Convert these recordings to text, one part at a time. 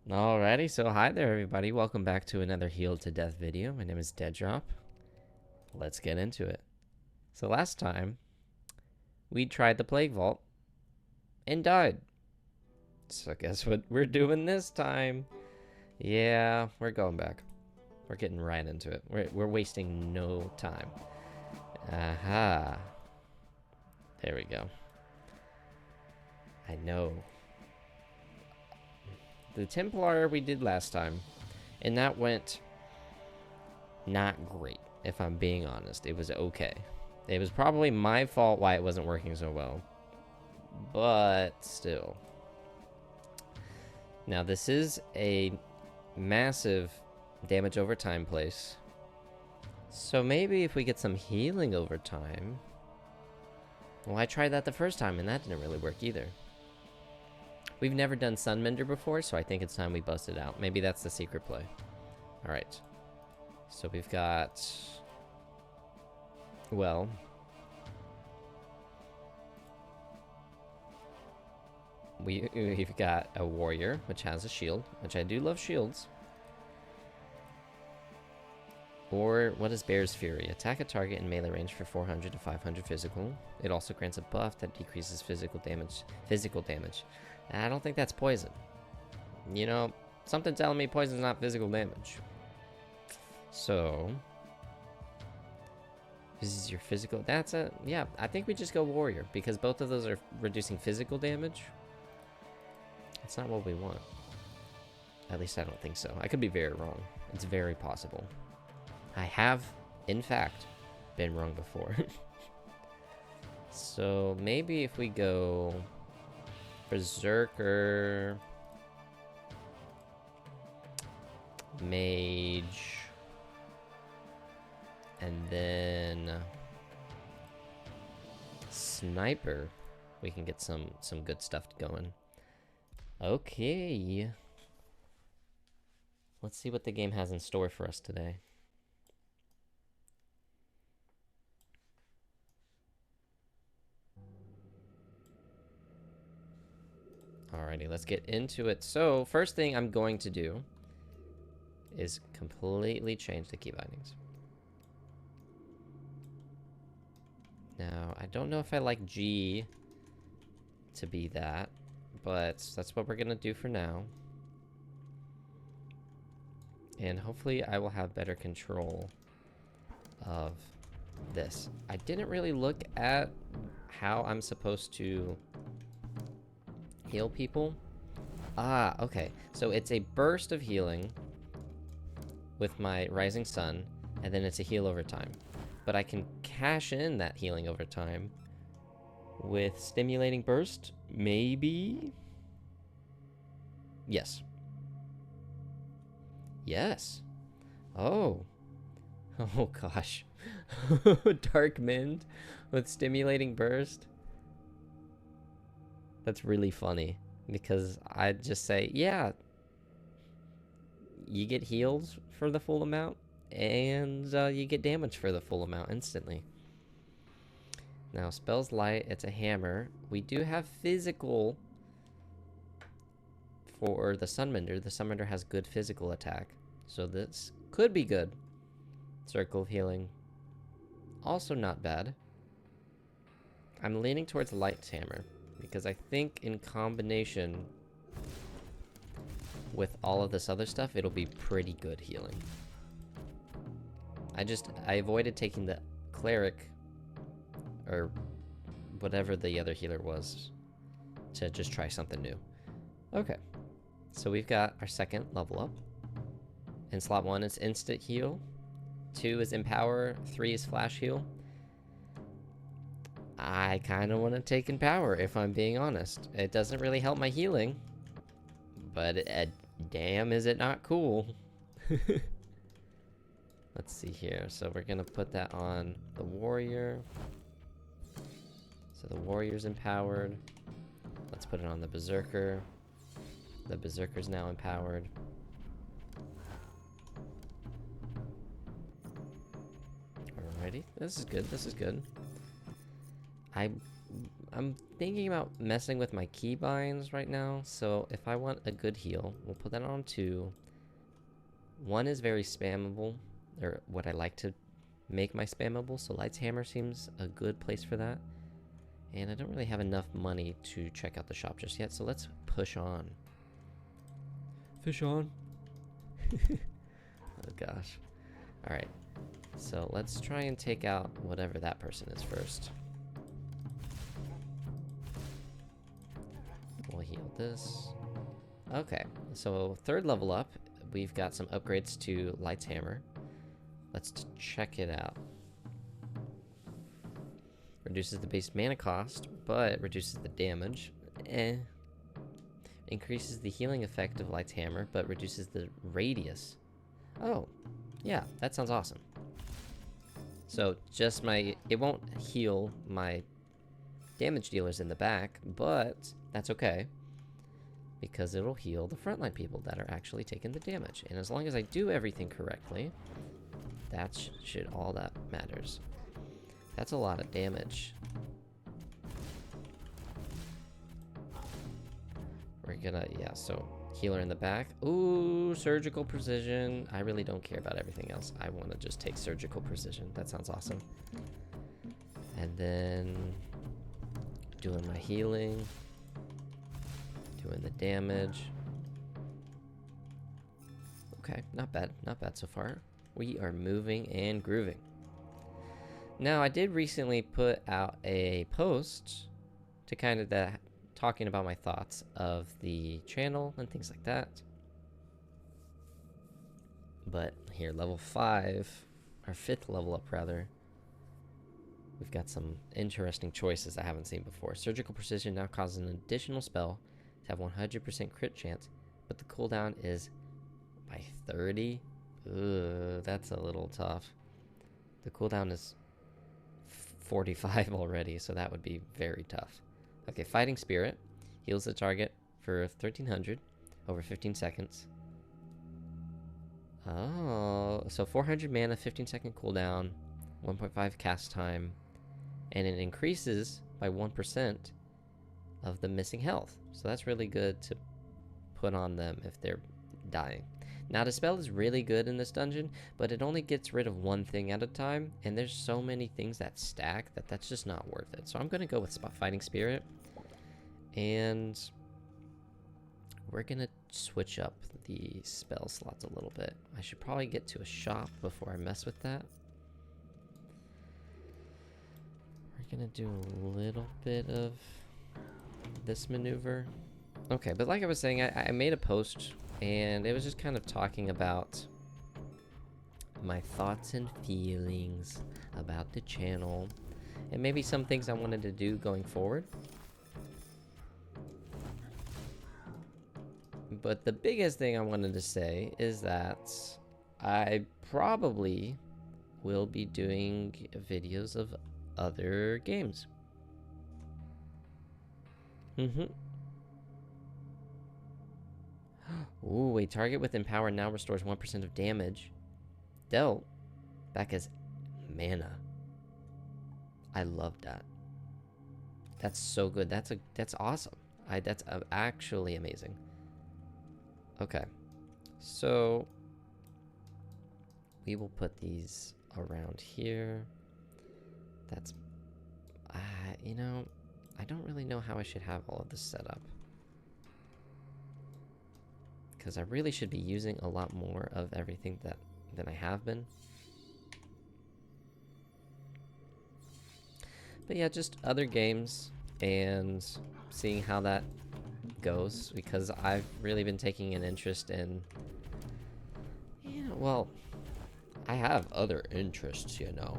Alrighty, so hi there everybody. Welcome back to another Healed to Death video. My name is Deaddrop. Let's get into it. So last time, we tried the Plague Vault and died. So guess what we're doing this time? Yeah, we're going back. We're getting right into it. We're wasting no time. Aha. There we go. I know. The Templar we did last time, and that went not great, if I'm being honest. It was okay. It was probably my fault why it wasn't working so well, but still. Now, this is a massive damage over time place, so maybe if we get some healing over time. Well, I tried that the first time, and that didn't really work either. We've never done Sunmender before, so I think it's time we bust it out. Maybe that's the secret play. Alright. So we've got... Well... We've got a warrior, which has a shield, which I do love shields. Or, what is Bear's Fury? Attack a target in melee range for 400 to 500 physical. It also grants a buff that decreases physical damage. I don't think that's poison. You know, something telling me poison's not physical damage. So... This is your physical... That's a... Yeah, I think we just go warrior, because both of those are reducing physical damage. It's not what we want. At least I don't think so. I could be very wrong. It's very possible. I have, in fact, been wrong before. So maybe if we go Berserker, Mage, and then Sniper, we can get some good stuff going. Okay. Let's see what the game has in store for us today. Alrighty, let's get into it. So, first thing I'm going to do is completely change the key bindings. Now, I don't know if I like G to be that, but that's what we're going to do for now. And hopefully I will have better control of this. I didn't really look at how I'm supposed to heal people. Ah, okay. So it's a burst of healing with my Rising Sun, and then it's a heal over time. But I can cash in that healing over time with Stimulating Burst, maybe? Yes. Yes. Oh. Oh gosh. Dark Mind with Stimulating Burst. That's really funny, because I'd just say, yeah, you get heals for the full amount, and you get damage for the full amount instantly. Now, Spells Light, it's a hammer. We do have physical for the Sunmender. The Sunmender has good physical attack, so this could be good. Circle of Healing, also not bad. I'm leaning towards Light's Hammer, because I think in combination with all of this other stuff, it'll be pretty good healing. I avoided taking the Cleric, or whatever the other healer was, to just try something new. Okay, so we've got our second level up. In slot 1, it's instant heal. 2 is empower. 3 is flash heal. I kind of want to take Empower, if I'm being honest. It doesn't really help my healing, but damn, is it not cool. Let's see here. So we're going to put that on the Warrior. So the Warrior's empowered. Let's put it on the Berserker. The Berserker's now empowered. Alrighty, this is good, this is good. I'm thinking about messing with my keybinds right now. So if I want a good heal, we'll put that on 2. 1 is very spammable, or what I like to make my spammable. So Light's Hammer seems a good place for that. And I don't really have enough money to check out the shop just yet. So let's push on. Fish on. Oh gosh. All right. So let's try and take out whatever that person is first. We'll heal this. Okay, so 3rd level up, we've got some upgrades to Light's Hammer. Let's check it out. Reduces the base mana cost, but reduces the damage. Increases the healing effect of Light's Hammer, but reduces the radius. Oh, yeah, that sounds awesome. So just it won't heal my damage dealers in the back, but that's okay, because it'll heal the frontline people that are actually taking the damage. And as long as I do everything correctly, that's all that matters. That's a lot of damage. We're gonna, yeah, so healer in the back. Ooh, surgical precision. I really don't care about everything else. I want to just take surgical precision. That sounds awesome. And then doing my healing. Doing the damage. Okay, not bad. Not bad so far. We are moving and grooving. Now, I did recently put out a post to kind of talking about my thoughts of the channel and things like that. But here, level 5, or 5th level up rather, we've got some interesting choices I haven't seen before. Surgical Precision now causes an additional spell to have 100% crit chance, but the cooldown is by 30. Ugh, that's a little tough. The cooldown is 45 already, so that would be very tough. Okay, Fighting Spirit heals the target for 1300 over 15 seconds. Oh, so 400 mana, 15-second cooldown, 1.5 cast time, and it increases by 1% of the missing health. So that's really good to put on them if they're dying. Now, the spell is really good in this dungeon, but it only gets rid of one thing at a time, and there's so many things that stack that that's just not worth it. So I'm going to go with Fighting Spirit, and we're going to switch up the spell slots a little bit. I should probably get to a shop before I mess with that. We're going to do a little bit of this maneuver. Okay, but like I was saying, I made a post, and it was just kind of talking about my thoughts and feelings about the channel, and maybe some things I wanted to do going forward. But the biggest thing I wanted to say is that I probably will be doing videos of other games. Ooh, wait, target with Empower now restores 1% of damage dealt back as mana. I love that. That's so good. That's awesome. That's actually amazing. Okay, so we will put these around here. That's, you know, I don't really know how I should have all of this set up, because I really should be using a lot more of everything than I have been. But yeah, just other games and seeing how that goes, because I've really been taking an interest in, well, I have other interests, you know.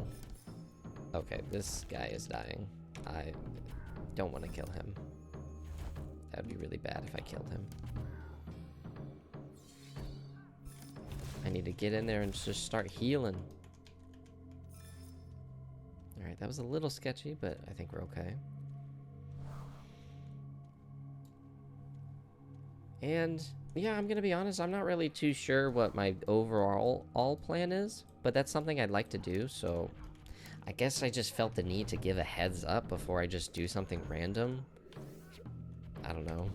Okay, this guy is dying. I don't want to kill him. That would be really bad if I killed him. I need to get in there and just start healing. Alright, that was a little sketchy, but I think we're okay. And yeah, I'm gonna be honest, I'm not really too sure what my overall plan is, but that's something I'd like to do, so I guess I just felt the need to give a heads up before I just do something random. I don't know.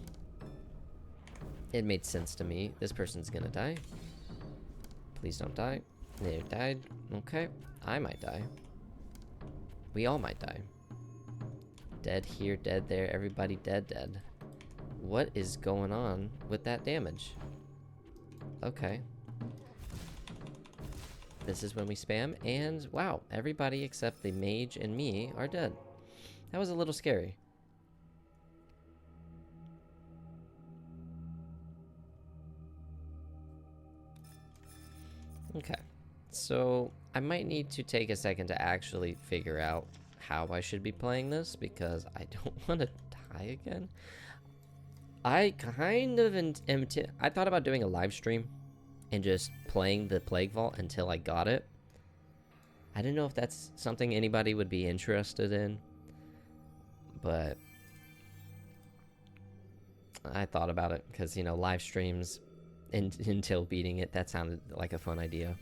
It made sense to me. This person's gonna die. Please don't die. They died. Okay. I might die. We all might die. Dead here, dead there, everybody dead. What is going on with that damage? Okay. This is when we spam, and wow, everybody except the mage and me are dead. That was a little scary. Okay, so I might need to take a second to actually figure out how I should be playing this, because I don't want to die again. I kind of I thought about doing a live stream and just playing the Plague Vault until I got it. I didn't know if that's something anybody would be interested in, but I thought about it because, you know, live streams until beating it, that sounded like a fun idea.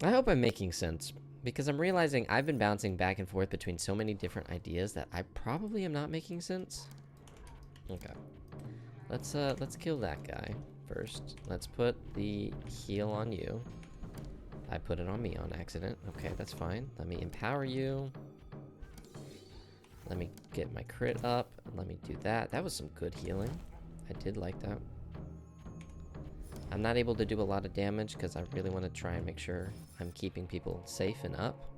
I hope I'm making sense, because I'm realizing I've been bouncing back and forth between so many different ideas that I probably am not making sense. Okay. Let's kill that guy first. Let's put the heal on you. I put it on me on accident. Okay, that's fine. Let me empower you. Let me get my crit up. Let me do that. That was some good healing. I did like that. I'm not able to do a lot of damage because I really want to try and make sure I'm keeping people safe and up.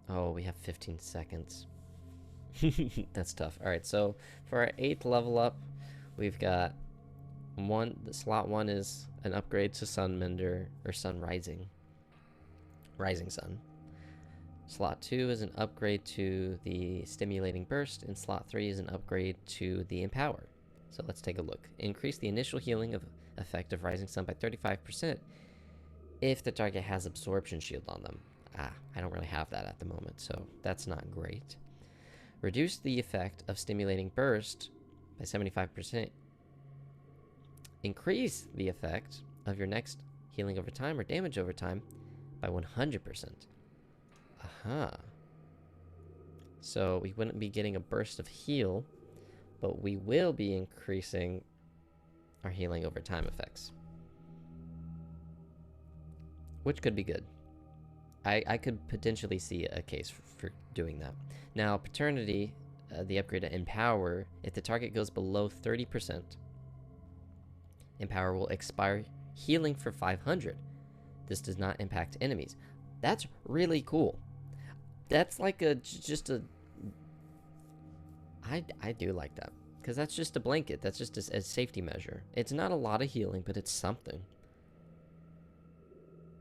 Oh, we have 15 seconds. That's tough. Alright, so for our 8th level up, we've got slot 1 is an upgrade to Sunmender, or Sun Rising. Rising Sun. Slot 2 is an upgrade to the Stimulating Burst, and slot 3 is an upgrade to the Empower. So let's take a look. Increase the initial healing effect of Rising Sun by 35% if the target has Absorption Shield on them. I don't really have that at the moment, so that's not great. Reduce the effect of Stimulating Burst by 75%. Increase the effect of your next healing over time or damage over time by 100%. Aha. So we wouldn't be getting a burst of heal, but we will be increasing our healing over time effects, which could be good. I could potentially see a case for doing that. Now, Paternity, the upgrade to Empower, if the target goes below 30%, Empower will expire healing for 500. This does not impact enemies. That's really cool. That's like I do like that, because that's just a blanket. That's just a safety measure. It's not a lot of healing, but it's something.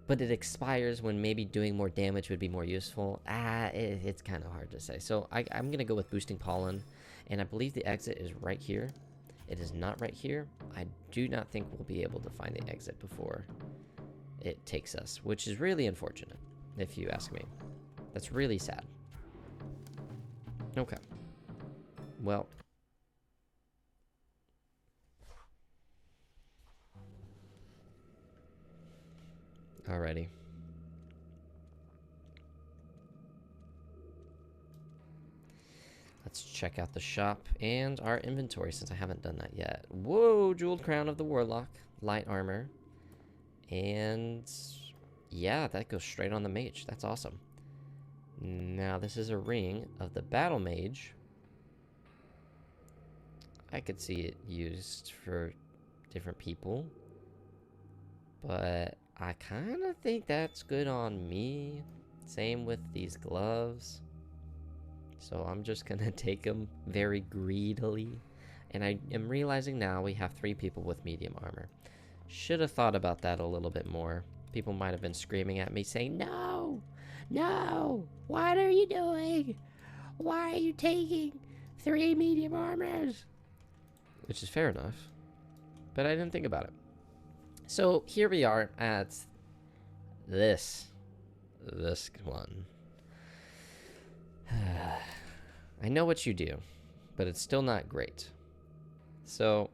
But it expires when maybe doing more damage would be more useful. It's kind of hard to say. So I'm going to go with Boosting Pollen, and I believe the exit is right here. It is not right here. I do not think we'll be able to find the exit before it takes us, which is really unfortunate, if you ask me. That's really sad. Okay. Well. Alrighty. Let's check out the shop and our inventory, since I haven't done that yet. Whoa, Jeweled Crown of the Warlock, light armor. And yeah, that goes straight on the mage. That's awesome. Now, this is a ring of the Battle Mage. I could see it used for different people, but I kind of think that's good on me. Same with these gloves. So I'm just gonna take them very greedily. And I am realizing now we have 3 people with medium armor. Should have thought about that a little bit more. People might have been screaming at me saying, "No! No! What are you doing? Why are you taking 3 medium armors?" Which is fair enough, but I didn't think about it. So here we are at this one. I know what you do, but it's still not great. So,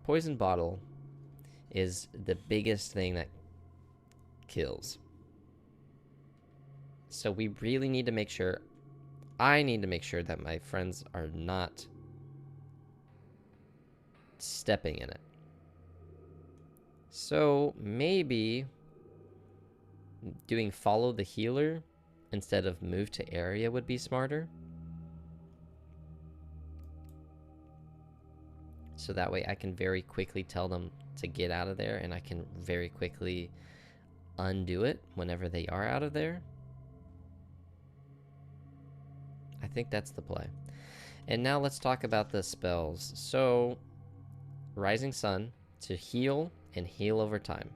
Poison Bottle is the biggest thing that kills. So we really need to make sure, I need to make sure that my friends are not stepping in it. So maybe doing follow the healer instead of move to area would be smarter. So that way I can very quickly tell them to get out of there, and I can very quickly undo it whenever they are out of there. I think that's the play. And now let's talk about the spells. So, Rising Sun to heal and heal over time.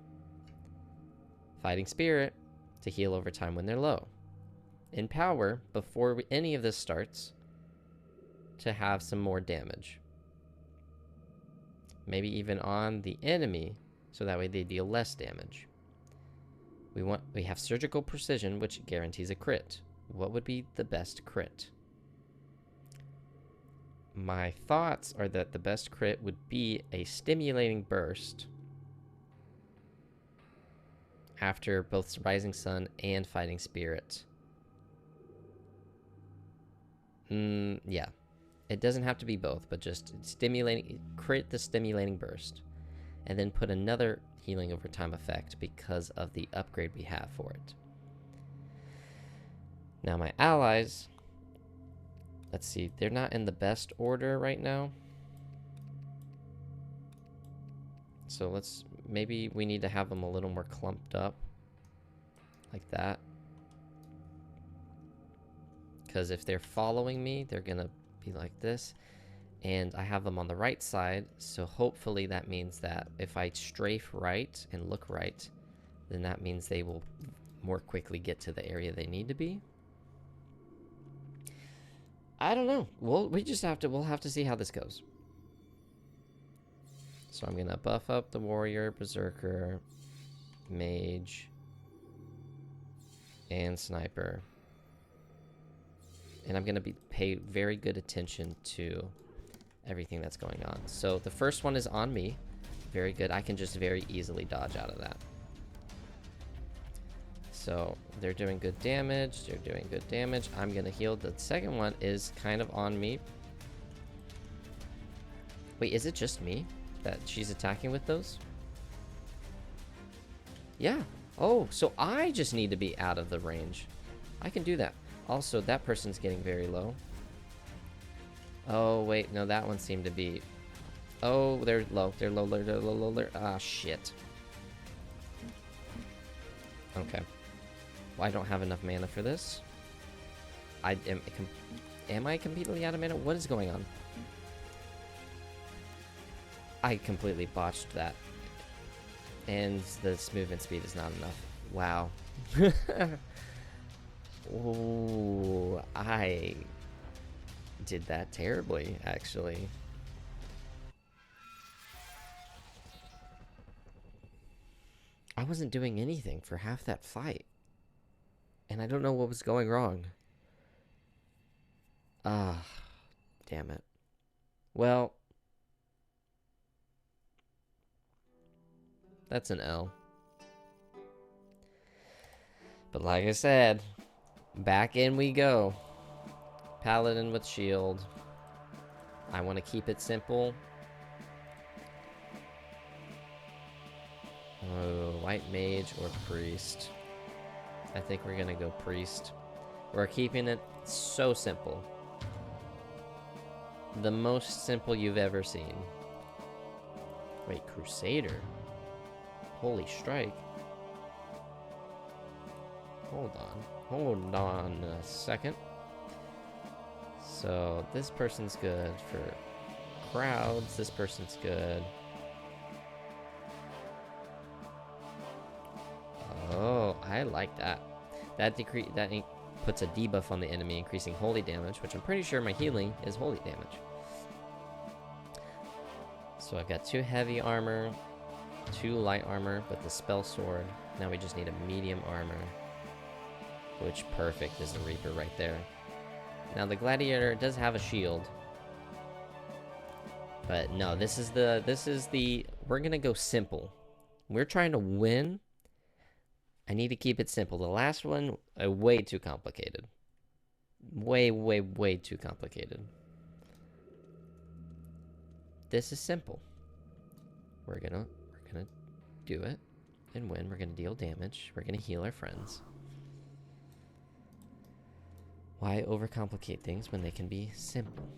Fighting Spirit to heal over time when they're low. Empower before any of this starts to have some more damage. Maybe even on the enemy, so that way they deal less damage. We have Surgical Precision, which guarantees a crit. What would be the best crit? My thoughts are that the best crit would be a Stimulating Burst after both Rising Sun and Fighting Spirit. Yeah. It doesn't have to be both, but just crit the Stimulating Burst. And then put another healing over time effect because of the upgrade we have for it. Now my allies, let's see, they're not in the best order right now. So maybe we need to have them a little more clumped up. Like that. Because if they're following me, they're going to be like this. And I have them on the right side, so hopefully that means that if I strafe right and look right, then that means they will more quickly get to the area they need to be. I don't know. We'll have to see how this goes. So I'm gonna buff up the warrior, berserker, mage, and sniper. And I'm gonna pay very good attention to everything that's going on. So the first one is on me. Very good. I can just very easily dodge out of that. So they're doing good damage. They're doing good damage. I'm going to heal. The second one is kind of on me. Wait, is it just me that she's attacking with those? Yeah. Oh, so I just need to be out of the range. I can do that. Also, that person's getting very low. Oh, wait. No, that one seemed to be... Oh, they're low. They're low. They're low. Ah, shit. Okay. Well, I don't have enough mana for this. Am I completely out of mana? What is going on? I completely botched that. And the movement speed is not enough. Wow. Ooh, I did that terribly, actually. I wasn't doing anything for half that fight. And I don't know what was going wrong. Ah, damn it. Well, that's an L. But like I said, back in we go. Paladin with shield. I want to keep it simple. Oh, white mage or priest. I think we're gonna go priest. We're keeping it so simple. The most simple you've ever seen. Wait, Crusader? Holy strike. Hold on a second. So this person's good for crowds. This person's good. Oh, I like that. That puts a debuff on the enemy, increasing holy damage, which I'm pretty sure my healing is holy damage. So I've got 2 heavy armor, 2 light armor with the spell sword. Now we just need a medium armor, which perfect is the Reaper right there. Now the Gladiator does have a shield, but no, this is the we're gonna go simple. We're trying to win. I need to keep it simple. The last one, way too complicated. Way, way, way too complicated. This is simple. We're gonna do it and win. We're gonna deal damage. We're gonna heal our friends. Why overcomplicate things when they can be simple?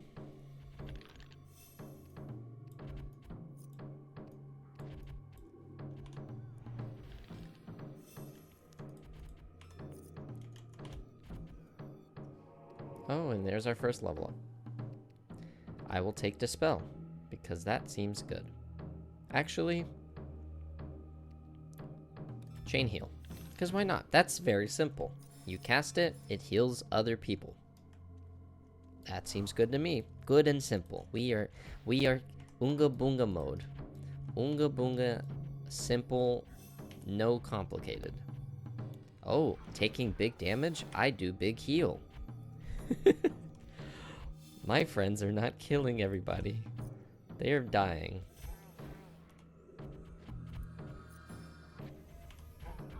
Oh, and there's our first level up. I will take Dispel, because that seems good. Actually, Chain Heal, because why not? That's very simple. You cast it, it heals other people. That seems good to me. Good and simple. We are Unga Boonga mode. Unga Boonga, simple, no complicated. Oh, taking big damage? I do big heal. My friends are not killing everybody. They are dying.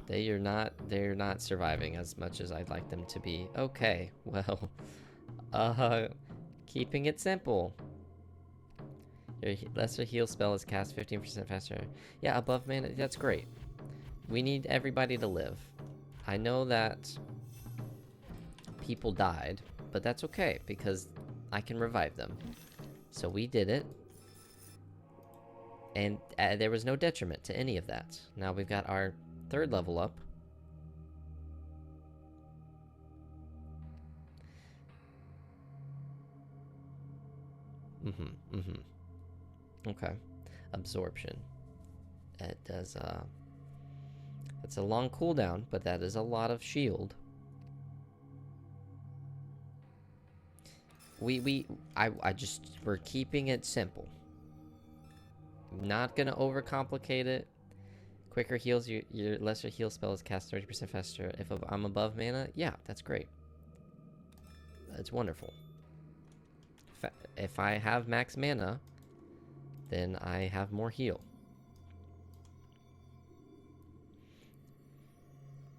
They're not surviving as much as I'd like them to be. Okay, well, keeping it simple. Your lesser heal spell is cast 15% faster. Yeah, above mana, that's great. We need everybody to live. I know that people died, but that's okay because I can revive them. So we did it. And there was no detriment to any of that. Now we've got our third level up. Okay. Absorption. It does, it's a long cooldown, but that is a lot of shield. We're keeping it simple. Not gonna overcomplicate it. Quicker heals, your lesser heal spell is cast 30% faster. If I'm above mana, yeah, that's great. That's wonderful. If I have max mana, then I have more heal.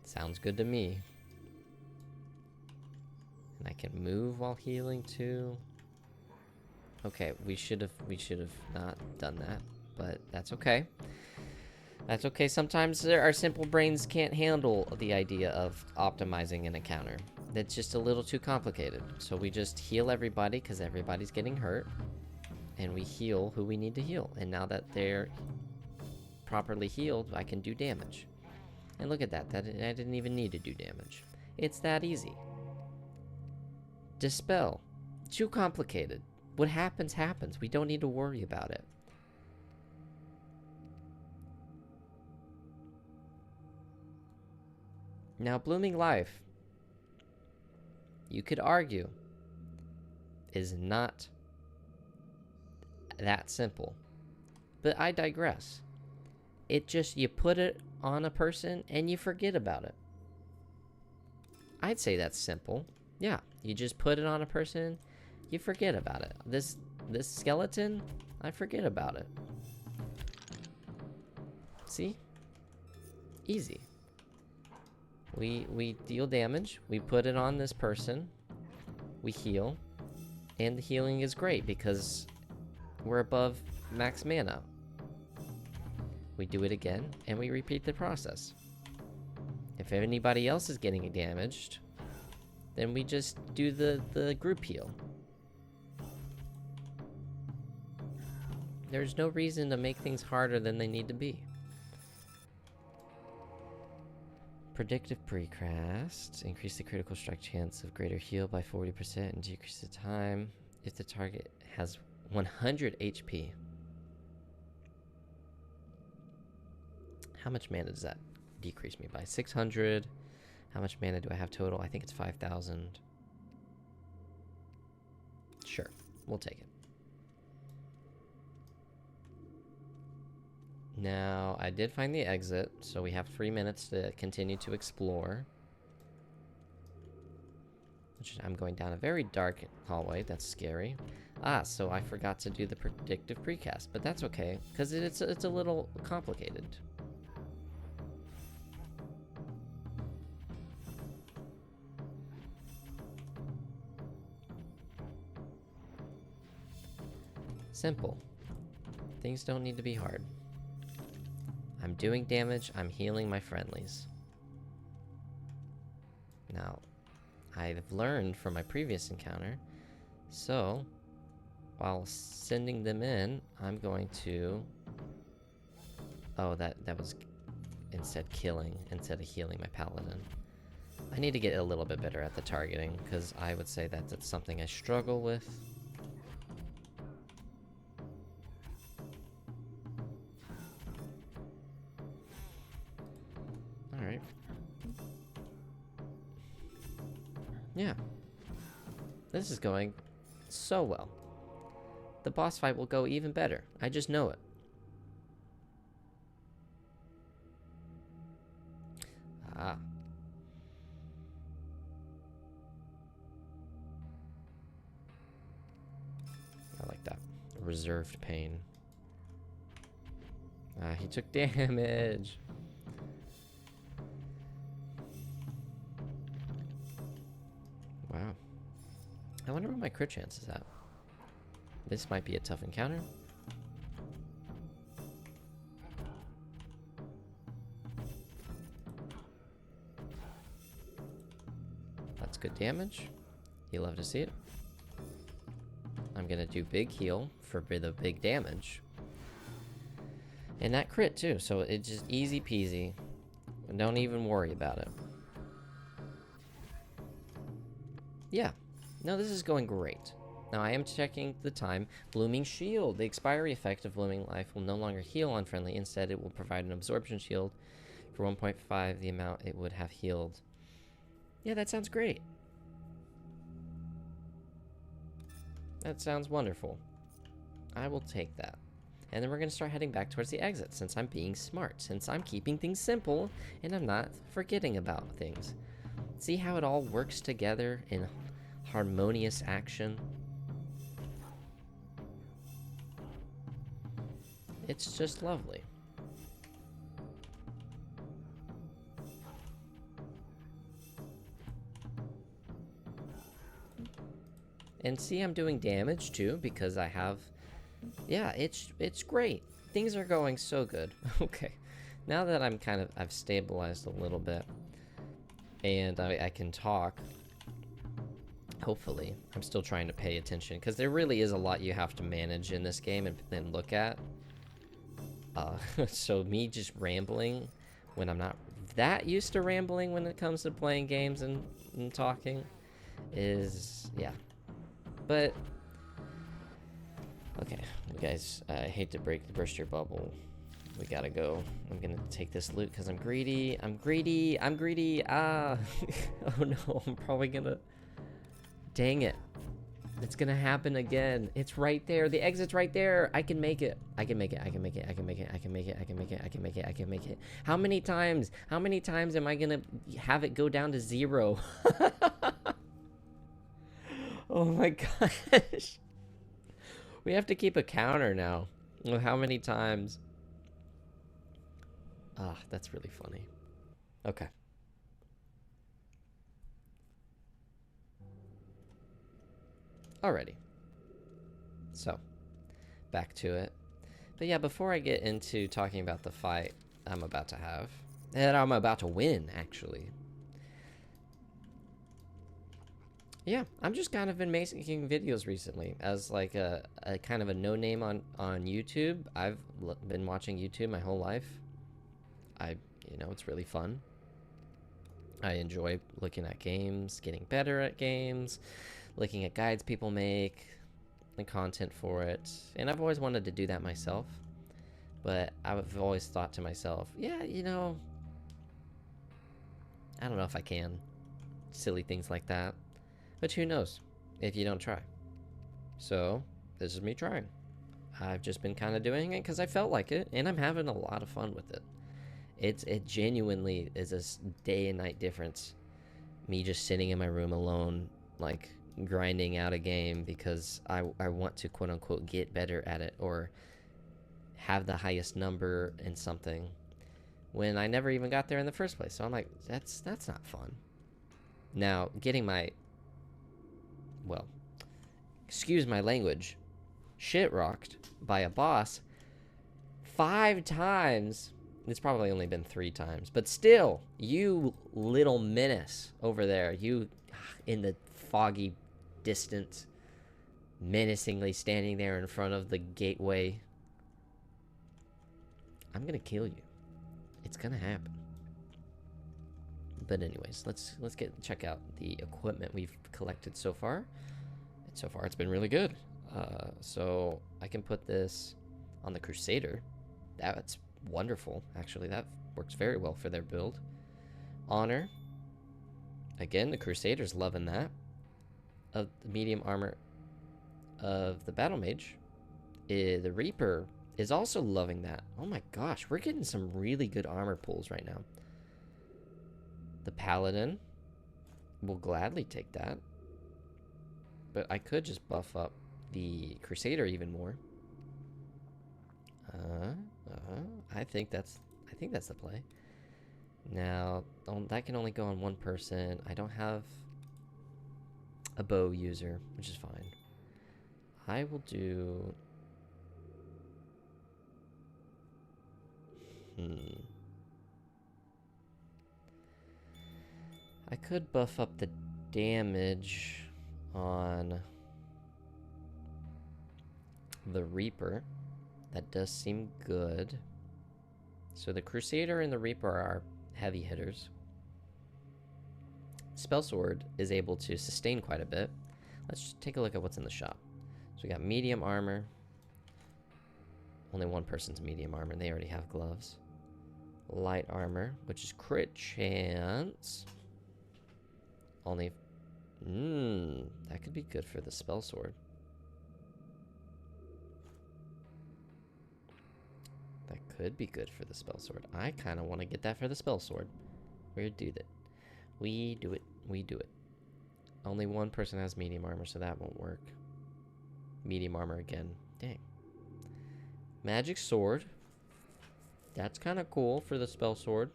Sounds good to me. And I can move while healing too. Okay, we should have not done that, but that's okay. That's okay. Sometimes our simple brains can't handle the idea of optimizing an encounter. That's just a little too complicated. So we just heal everybody because everybody's getting hurt. And we heal who we need to heal. And now that they're properly healed, I can do damage. And look at that. I didn't even need to do damage. It's that easy. Dispel. Too complicated. What happens, happens. We don't need to worry about it. Now, Blooming Life, you could argue, is not that simple. But I digress. It just, you put it on a person and you forget about it. I'd say that's simple. Yeah, you just put it on a person, you forget about it. This skeleton, I forget about it. See? Easy. We deal damage, we put it on this person, we heal, and the healing is great because we're above max mana. We do it again, and we repeat the process. If anybody else is getting damaged, then we just do the group heal. There's no reason to make things harder than they need to be. Predictive precast. Increase the critical strike chance of greater heal by 40% and decrease the time if the target has 100 HP. How much mana does that decrease me by? 600. How much mana do I have total? I think it's 5,000. Sure, we'll take it. Now, I did find the exit, so we have 3 minutes to continue to explore. I'm going down a very dark hallway. That's scary. Ah, so I forgot to do the predictive precast, but that's okay, because it's a little complicated. Simple. Things don't need to be hard. I'm doing damage, I'm healing my friendlies. Now, I've learned from my previous encounter, so while sending them in, I'm going to... Oh, that was instead killing instead of healing my paladin. I need to get a little bit better at the targeting, because I would say that that's something I struggle with. Alright. Yeah. This is going so well. The boss fight will go even better. I just know it. Ah. I like that. Reserved pain. Ah, he took damage. Wow. I wonder what my crit chance is at. This might be a tough encounter. That's good damage. You love to see it. I'm gonna do big heal for the big damage. And that crit too, so it's just easy peasy. Don't even worry about it. Yeah. No, this is going great. Now I am checking the time. Blooming Shield. The expiry effect of Blooming Life will no longer heal on friendly. Instead, it will provide an absorption shield for 1.5 the amount it would have healed. Yeah, that sounds great. That sounds wonderful. I will take that. And then we're going to start heading back towards the exit, since I'm being smart, since I'm keeping things simple, and I'm not forgetting about things. See how it all works together in harmonious action? It's just lovely. And see, I'm doing damage too, because I have... Yeah, it's great. Things are going so good. Okay. Now that I've stabilized a little bit, and I can talk, hopefully. I'm still trying to pay attention, because there really is a lot you have to manage in this game and then look at. So me just rambling when I'm not that used to rambling when it comes to playing games and talking is, yeah. But, okay, guys, I hate to burst your bubble. We gotta go. I'm gonna take this loot because I'm greedy. I'm greedy. Ah. Oh no, I'm probably gonna... Dang it. It's gonna happen again. It's right there. The exit's right there. I can make it. I can make it. How many times am I gonna have it go down to 0? Oh my gosh. We have to keep a counter now of how many times. Ah, that's really funny. Okay. Alrighty. So, back to it. But yeah, before I get into talking about the fight I'm about to have, and I'm about to win, actually. Yeah, I'm just kind of been making videos recently as like a kind of a no name on YouTube. I've been watching YouTube my whole life. You know, it's really fun. I enjoy looking at games, getting better at games, looking at guides people make, and content for it. And I've always wanted to do that myself. But I've always thought to myself, yeah, you know, I don't know if I can. Silly things like that. But who knows if you don't try. So, this is me trying. I've just been kind of doing it because I felt like it, and I'm having a lot of fun with it. It genuinely is a day and night difference. Me just sitting in my room alone, like grinding out a game because I want to quote unquote get better at it or have the highest number in something when I never even got there in the first place. So I'm like, that's not fun. Now, getting my, well, excuse my language, shit rocked by a boss 5 times. It's probably only been 3 times, but still, you little menace over there, you in the foggy distance, menacingly standing there in front of the gateway. I'm gonna kill you. It's gonna happen. But anyways, let's check out the equipment we've collected so far. And so far, it's been really good. So I can put this on the Crusader. That's wonderful. Actually, that works very well for their build. Honor. Again, the Crusader's loving that. Of the medium armor of the Battle Mage. The Reaper is also loving that. Oh my gosh, we're getting some really good armor pulls right now. The Paladin will gladly take that. But I could just buff up the Crusader even more. I think that's the play. Now, that can only go on one person. I don't have a bow user, which is fine. I will do... I could buff up the damage on the Reaper. That does seem good. So the Crusader and the Reaper are heavy hitters. Spell Sword is able to sustain quite a bit. Let's just take a look at what's in the shop. So we got medium armor. Only one person's medium armor. They already have gloves. Light armor, which is crit chance. Only... that could be good for the Spell Sword. That could be good for the Spell Sword. I kind of want to get that for the Spell Sword. We do that. We do it. We do it. Only one person has medium armor, so that won't work. Medium armor again. Dang. Magic Sword. That's kind of cool for the Spell Sword.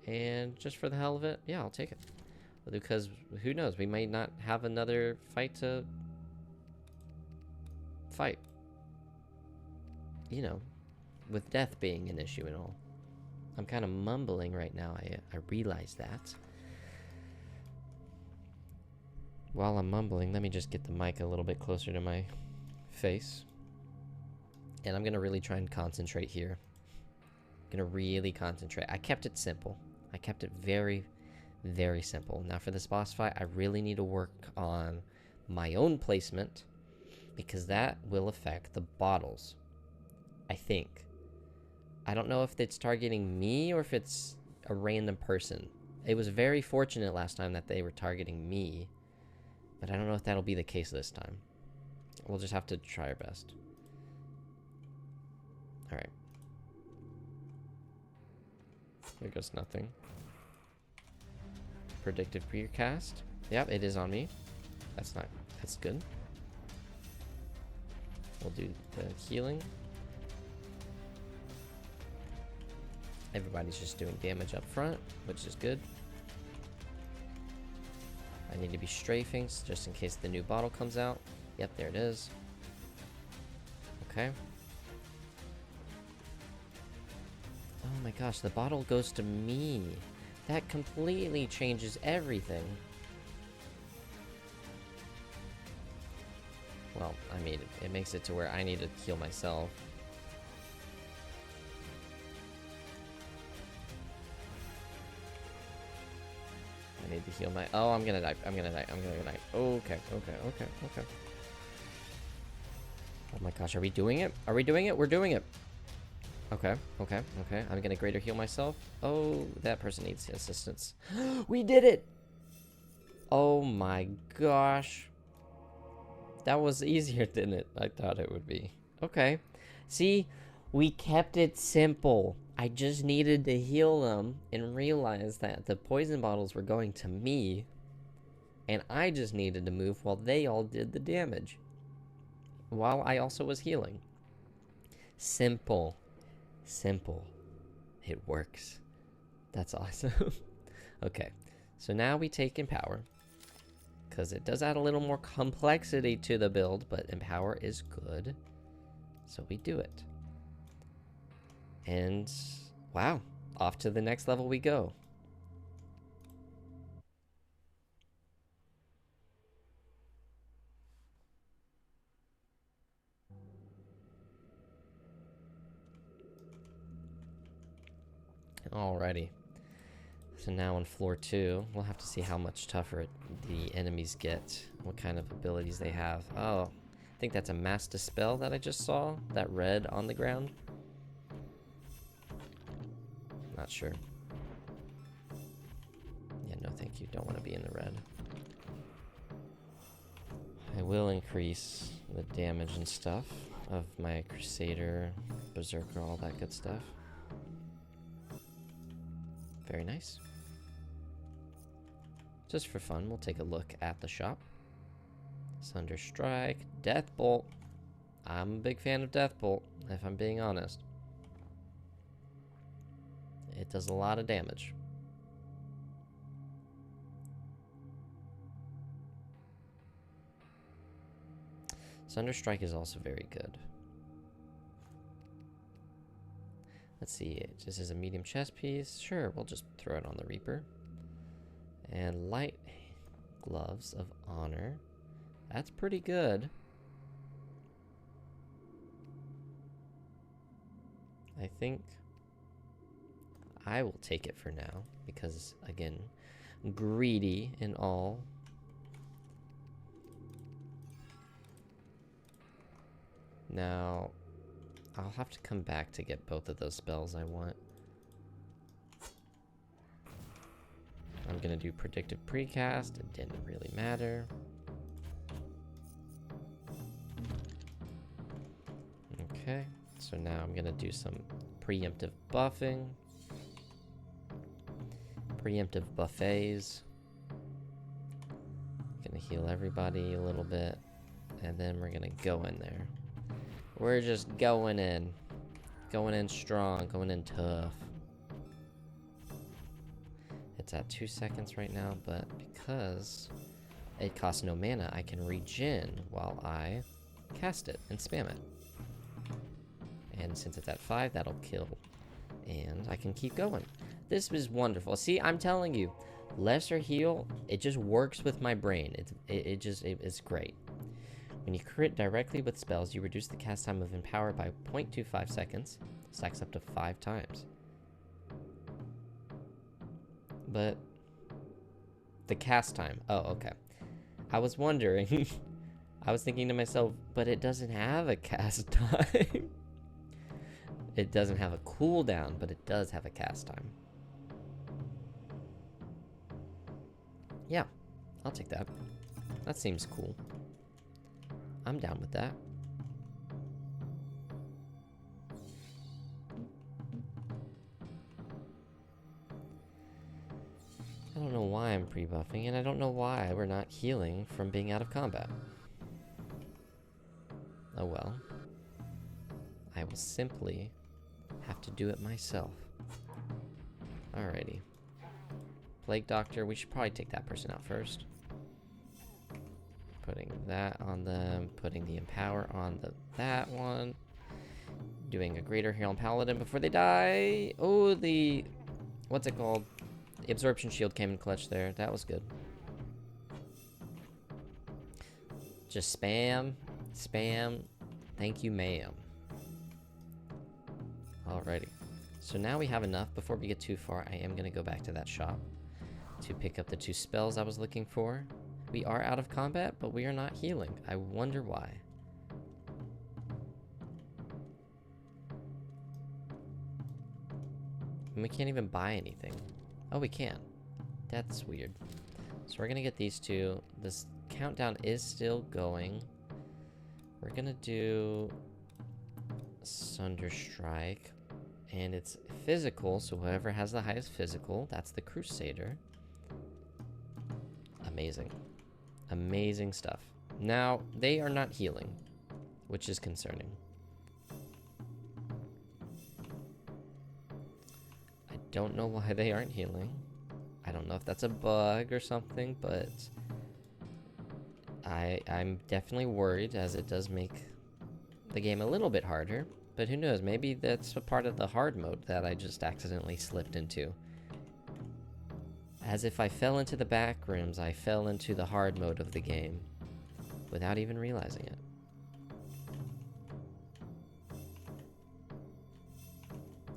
And just for the hell of it, yeah, I'll take it. Because who knows, we might not have another fight to fight. You know, with death being an issue and all. I'm kind of mumbling right now, I realize that. While I'm mumbling, let me just get the mic a little bit closer to my face. And I'm going to really try and concentrate here. I'm going to really concentrate. I kept it simple. I kept it very, very simple. Now for this boss fight, I really need to work on my own placement, because that will affect the bottles, I think. I don't know if it's targeting me or if it's a random person. It was very fortunate last time that they were targeting me, but I don't know if that'll be the case this time. We'll just have to try our best. Alright. There goes nothing. Predictive precast. Yep, it is on me. That's good. We'll do the healing. Everybody's just doing damage up front, which is good. I need to be strafing just in case the new bottle comes out. Yep, there it is. Okay. Oh my gosh, the bottle goes to me. That completely changes everything. Well, I mean, it makes it to where I need to heal myself. I need to heal my... Oh, I'm gonna die. I'm gonna die. I'm gonna die. Okay. Oh my gosh, are we doing it? Are we doing it? We're doing it. Okay. I'm gonna greater heal myself. Oh, that person needs assistance. We did it! Oh my gosh. That was easier than I thought it would be. Okay. See, we kept it simple. I just needed to heal them and realize that the poison bottles were going to me, and I just needed to move while they all did the damage, while I also was healing. Simple. It works. That's awesome. Okay, so now we take Empower, because it does add a little more complexity to the build, but Empower is good. So we do it. And wow, off to the next level we go. Alrighty. So now on floor 2, we'll have to see how much tougher the enemies get, what kind of abilities they have. Oh, I think that's a mass dispel that I just saw, that red on the ground. Not sure. Yeah, no thank you, don't want to be in the red. I will increase the damage and stuff of my Crusader, Berserker, all that good stuff. Very nice. Just for fun, we'll take a look at the shop. Sunder Strike, Death Bolt. I'm a big fan of Death Bolt, if I'm being honest. It does a lot of damage. Sunder Strike is also very good. Let's see, this is a medium chest piece. Sure, we'll just throw it on the Reaper. And light gloves of honor. That's pretty good. I think I will take it for now because, again, greedy and all. Now, I'll have to come back to get both of those spells I want. I'm gonna do predictive precast. It didn't really matter. Okay, so now I'm gonna do some preemptive buffing. Preemptive buffets. Gonna heal everybody a little bit. And then we're gonna go in there. We're just going in. Going in strong, going in tough. It's at 2 seconds right now, but because it costs no mana, I can regen while I cast it and spam it. And since it's at 5, that'll kill. And I can keep going. This is wonderful. See, I'm telling you, lesser heal, it just works with my brain. It's great. When you crit directly with spells, you reduce the cast time of Empower by 0.25 seconds. Stacks up to 5 times. But the cast time. Oh, okay. I was wondering. I was thinking to myself, but it doesn't have a cast time. It doesn't have a cooldown, but it does have a cast time. Yeah, I'll take that. That seems cool. I'm down with that. I don't know why I'm pre-buffing, and I don't know why we're not healing from being out of combat. Oh well. I will simply have to do it myself. Alrighty. Plague Doctor, we should probably take that person out first. Putting that on them, putting the Empower on that one. Doing a Greater Heal on Paladin before they die. Oh, what's it called? The Absorption Shield came in clutch there. That was good. Just spam. Spam. Thank you, ma'am. Alrighty. So now we have enough. Before we get too far, I am going to go back to that shop to pick up the 2 spells I was looking for. We are out of combat, but we are not healing. I wonder why. And we can't even buy anything. Oh, we can. That's weird. So we're gonna get these 2. This countdown is still going. We're gonna do Sunder Strike. And it's physical, so whoever has the highest physical, that's the Crusader. Amazing. Amazing stuff. Now, they are not healing, which is concerning. I don't know why they aren't healing. I don't know if that's a bug or something, but I'm definitely worried, as it does make the game a little bit harder. But who knows, maybe that's a part of the hard mode that I just accidentally slipped into. As if I fell into the back rooms, I fell into the hard mode of the game without even realizing it.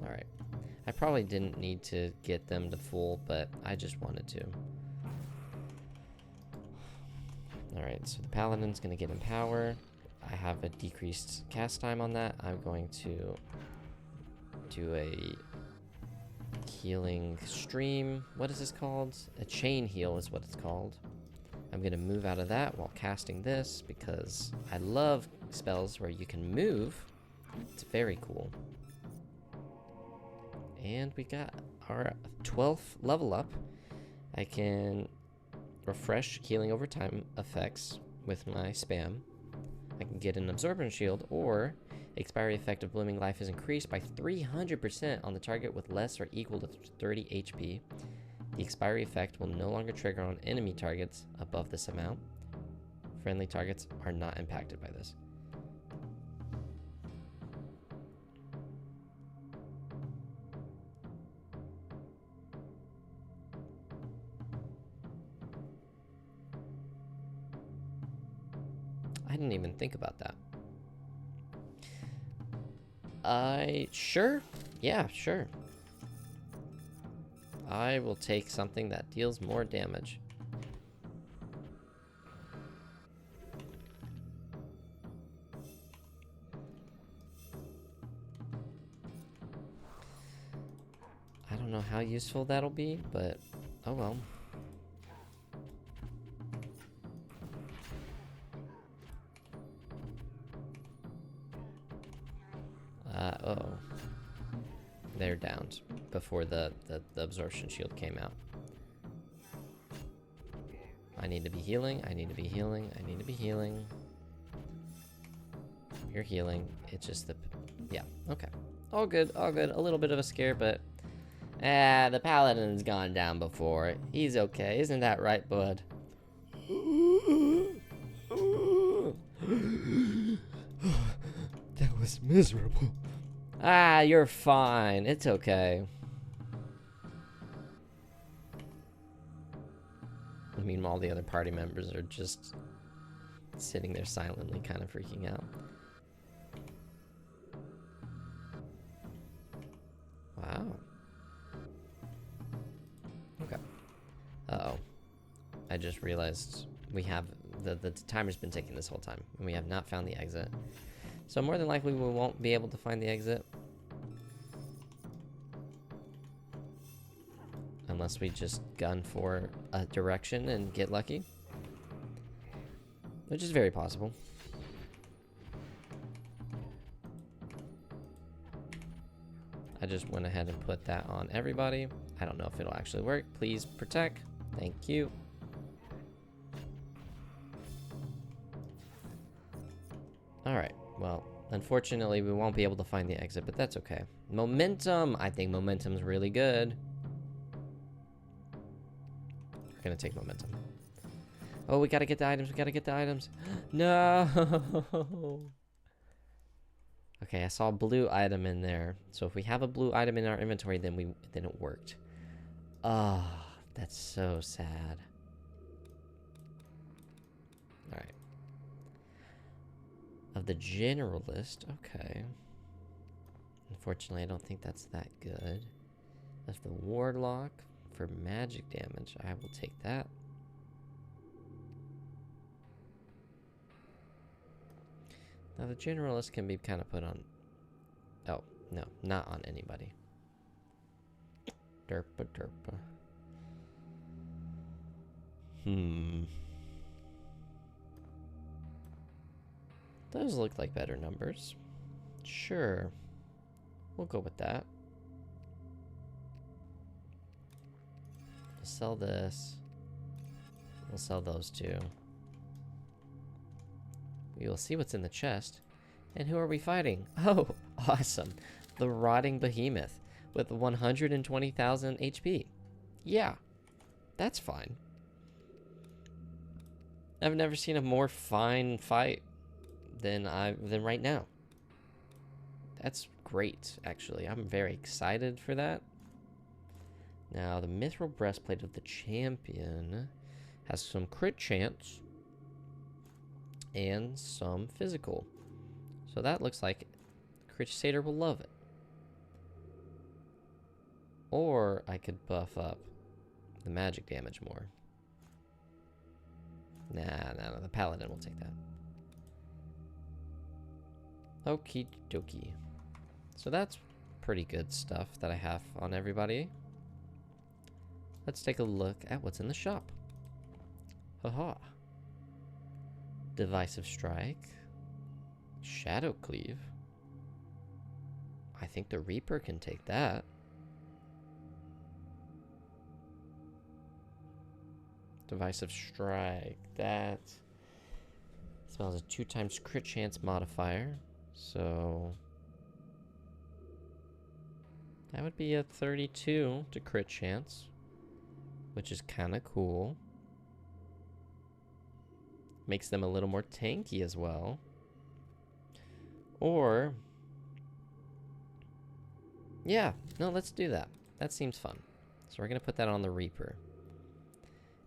Alright. I probably didn't need to get them to full, but I just wanted to. Alright, so the Paladin's gonna get in power. I have a decreased cast time on that. I'm going to do a healing stream. What is this called? A chain heal is what it's called. I'm gonna move out of that while casting this because I love spells where you can move. It's very cool. And we got our 12th level up. I can refresh healing over time effects with my spam. I can get an absorption shield, or expiry effect of blooming life is increased by 300% on the target with less or equal to 30 HP. The expiry effect will no longer trigger on enemy targets above this amount. Friendly targets are not impacted by this. I didn't even think about that. Sure. Yeah, sure. I will take something that deals more damage. I don't know how useful that'll be, but oh well. Uh-oh. They're downed before the absorption shield came out. I need to be healing, I need to be healing, I need to be healing. You're healing. It's just the... yeah, okay. All good, all good. A little bit of a scare, but... the Paladin's gone down before. He's okay. Isn't that right, bud? That was miserable. Ah, you're fine. It's okay. Meanwhile, the other party members are just sitting there silently, kind of freaking out. Wow. Okay. Uh-oh. I just realized we have... the timer's been ticking this whole time, and we have not found the exit. So more than likely, we won't be able to find the exit. Unless we just gun for a direction and get lucky. Which is very possible. I just went ahead and put that on everybody. I don't know if it'll actually work. Please protect. Thank you. Alright, well, unfortunately we won't be able to find the exit, but that's okay. Momentum! I think momentum's really good. We're gonna take momentum. Oh, we gotta get the items, we gotta get the items. No! Okay, I saw a blue item in there. So if we have a blue item in our inventory, then it worked. Oh, that's so sad. Alright. Of the general list, okay. Unfortunately, I don't think that's that good. Of the warlock, for magic damage, I will take that. Now the generalist can be kind of put on... oh, no, not on anybody. Derpa derpa. Those look like better numbers. Sure. We'll go with that. We'll sell this. We'll sell those two. We will see what's in the chest. And who are we fighting? Oh, awesome. The Rotting Behemoth with 120,000 HP. Yeah, that's fine. I've never seen a more fine fight than right now. That's great, actually. I'm very excited for that. Now, the Mithril Breastplate of the Champion has some crit chance and some physical. So that looks like Crusader will love it. Or I could buff up the magic damage more. Nah, the Paladin will take that. Okie dokie. So that's pretty good stuff that I have on everybody. Let's take a look at what's in the shop. Haha. Divisive Strike. Shadow Cleave. I think the Reaper can take that. Divisive Strike. That spells a 2x crit chance modifier. So that would be a 32 to crit chance, which is kind of cool. Makes them a little more tanky as well. Or, yeah, no, let's do that. That seems fun. So we're going to put that on the Reaper.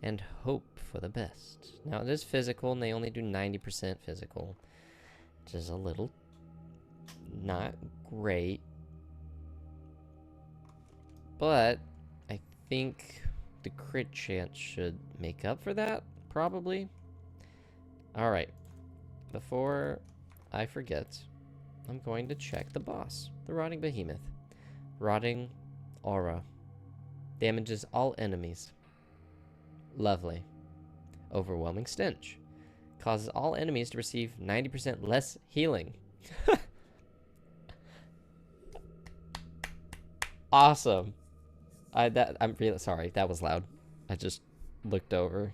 And hope for the best. Now, it is physical, and they only do 90% physical, which is a little not great. But I think the crit chance should make up for that, probably. Alright, before I forget, I'm going to check the boss, the Rotting Behemoth. Rotting Aura. Damages all enemies. Lovely. Overwhelming Stench. Causes all enemies to receive 90% less healing. Awesome. I'm really sorry, that was loud. I just looked over.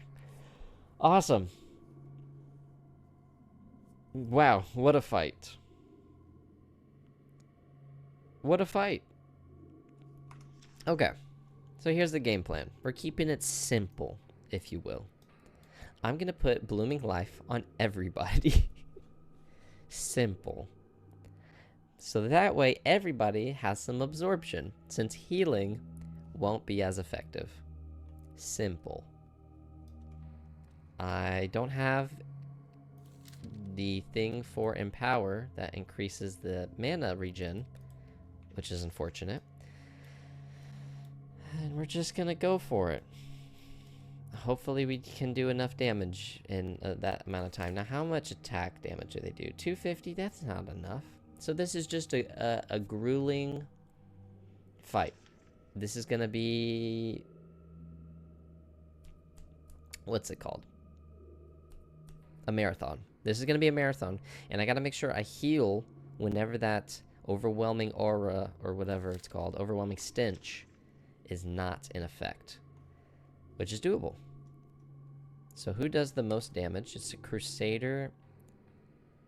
Awesome. Wow, what a fight. What a fight. Okay, so here's the game plan. We're keeping it simple, if you will. I'm gonna put Blooming Life on everybody. Simple. So that way everybody has some absorption, since healing won't be as effective. Simple. I don't have the thing for Empower that increases the mana regen, which is unfortunate. And we're just gonna go for it. Hopefully we can do enough damage in that amount of time. Now, how much attack damage do they do? 250? That's not enough. So this is just a grueling fight. This is gonna be... what's it called? A marathon. This is gonna be a marathon. And I gotta make sure I heal whenever that overwhelming aura, or whatever it's called, overwhelming stench, is not in effect. Which is doable. So who does the most damage? It's the Crusader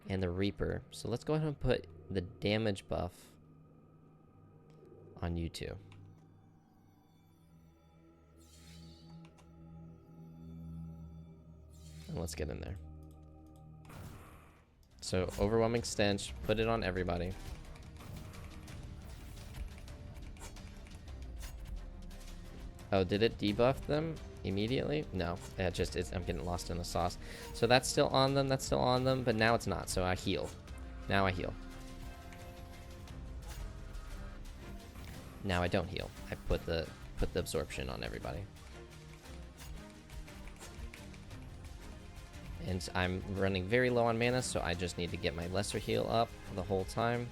and the Reaper. So let's go ahead and put the damage buff on you two. And let's get in there. So overwhelming stench, put it on everybody. Oh, did it debuff them immediately? No, it just is. I'm getting lost in the sauce. So that's still on them. That's still on them, but now it's not. So I heal. Now I heal. Now I don't heal. I put the absorption on everybody. And I'm running very low on mana, so I just need to get my lesser heal up the whole time.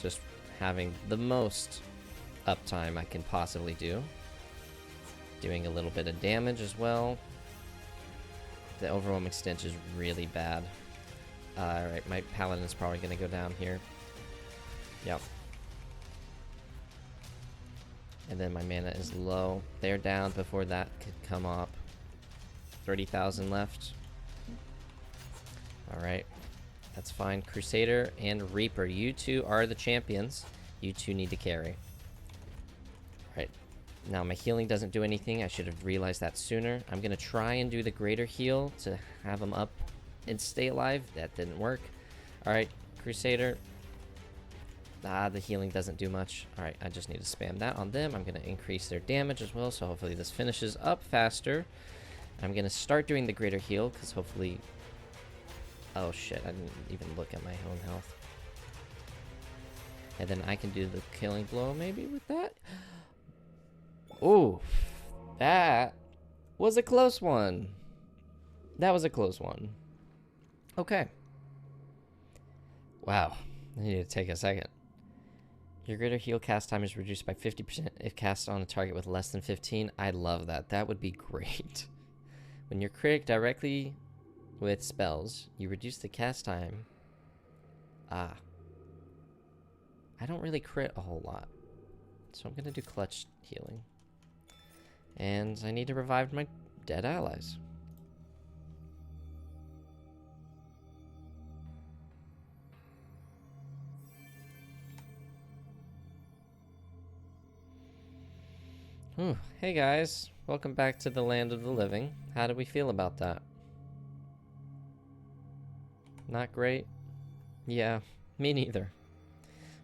Just having the most uptime I can possibly do. Doing a little bit of damage as well. The overwhelming stench is really bad. Alright, my paladin is probably going to go down here. Yep. And then my mana is low. They're down before that could come up. 30,000 left. Alright. That's fine. Crusader and Reaper. You two are the champions. You two need to carry. Right. Now, my healing doesn't do anything. I should have realized that sooner. I'm going to try and do the greater heal to have him up and stay alive. That didn't work. Alright, Crusader. Ah, the healing doesn't do much. Alright, I just need to spam that on them. I'm going to increase their damage as well, so hopefully this finishes up faster. I'm going to start doing the greater heal, because hopefully... Oh shit, I didn't even look at my own health. And then I can do the killing blow maybe with that. Ooh, that was a close one. That was a close one. Okay. Wow, I need to take a second. Your greater heal cast time is reduced by 50% if cast on a target with less than 15. I love that. That would be great. When you're crit directly with spells, you reduce the cast time. Ah. I don't really crit a whole lot. So I'm going to do clutch healing. And I need to revive my dead allies. Whew. Hey guys, welcome back to the land of the living. How do we feel about that? Not great? Yeah, me neither.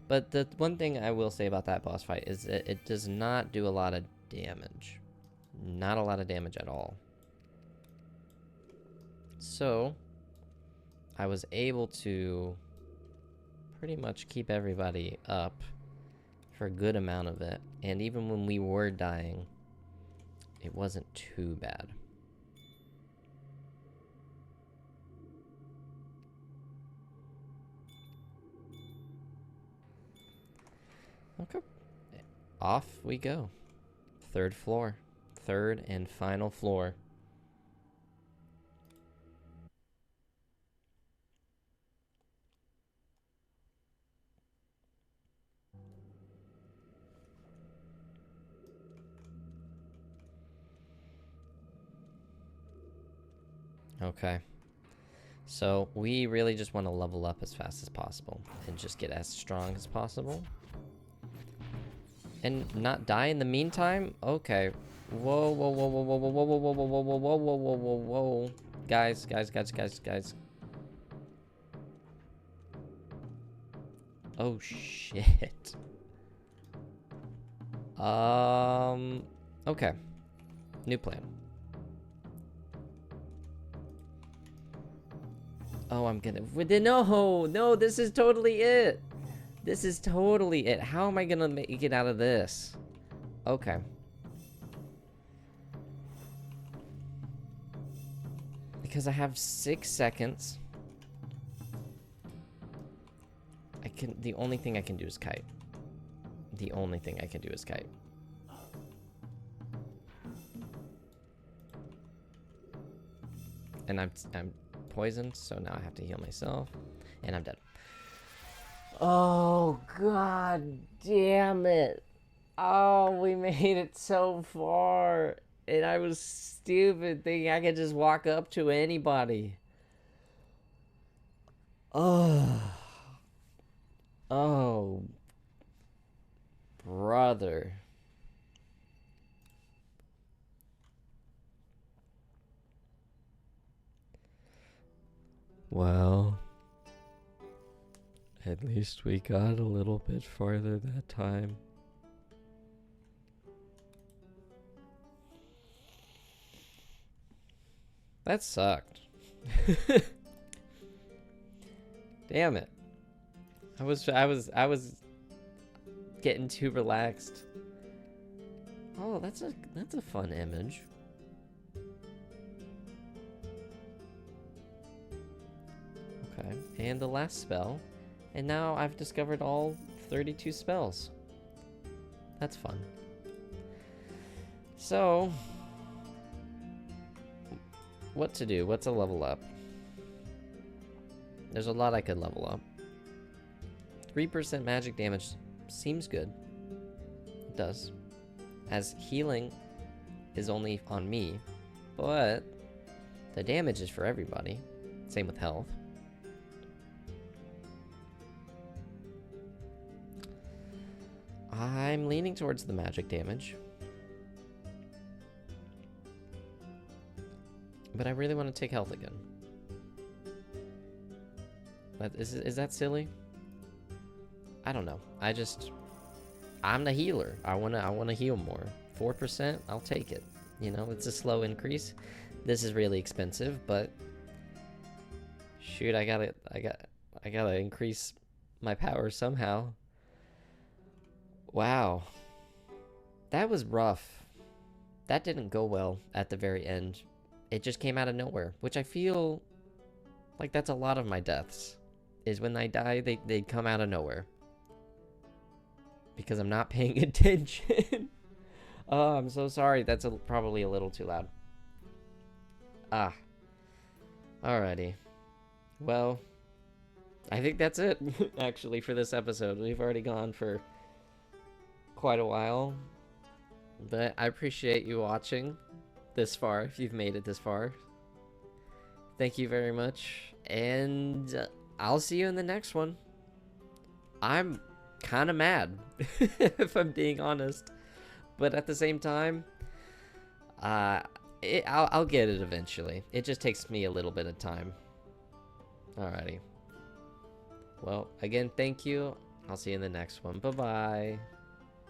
But the one thing I will say about that boss fight is that it does not do a lot of damage. Not a lot of damage at all. So, I was able to pretty much keep everybody up for a good amount of it. And even when we were dying, it wasn't too bad. Okay. Off we go. Third floor. Third and final floor. Okay. So we really just want to level up as fast as possible and just get as strong as possible. And not die in the meantime? Okay. Whoa, whoa, whoa, whoa, whoa, whoa, whoa, whoa, whoa, whoa, whoa, whoa, whoa, whoa, whoa, whoa. Guys. Oh, shit. Okay. New plan. Oh, I'm gonna... No, this is totally it. This is totally it. How am I gonna make it out of this? Okay. Because I have 6 seconds. The only thing I can do is kite. The only thing I can do is kite. And I'm poisoned, so now I have to heal myself. And I'm dead. Oh, god damn it. Oh, we made it so far. And I was stupid thinking I could just walk up to anybody. Oh. Oh. Brother. Well, at least we got a little bit farther that time. That sucked. Damn it. I was getting too relaxed. Oh, that's a fun image. Okay, and the last spell. And now I've discovered all 32 spells. That's fun. So, what to do? What's a level up? There's a lot I could level up. 3% magic damage seems good. It does. As healing is only on me, but the damage is for everybody. Same with health. I'm leaning towards the magic damage. But I really want to take health again. Is that silly? I don't know. I'm the healer. I wanna heal more. 4%, I'll take it. You know, it's a slow increase. This is really expensive, but shoot, I gotta increase my power somehow. Wow. That was rough. That didn't go well at the very end. It just came out of nowhere, which I feel like that's a lot of my deaths. Is when I die, they come out of nowhere. Because I'm not paying attention. Oh, I'm so sorry. That's probably a little too loud. Ah. Alrighty. Well, I think that's it, actually, for this episode. We've already gone for quite a while. But I appreciate you watching this far, if you've made it this far. Thank you very much. And I'll see you in the next one. I'm kind of mad, if I'm being honest. But at the same time, I'll get it eventually. It just takes me a little bit of time. Alrighty. Well, again, thank you. I'll see you in the next one. Bye-bye.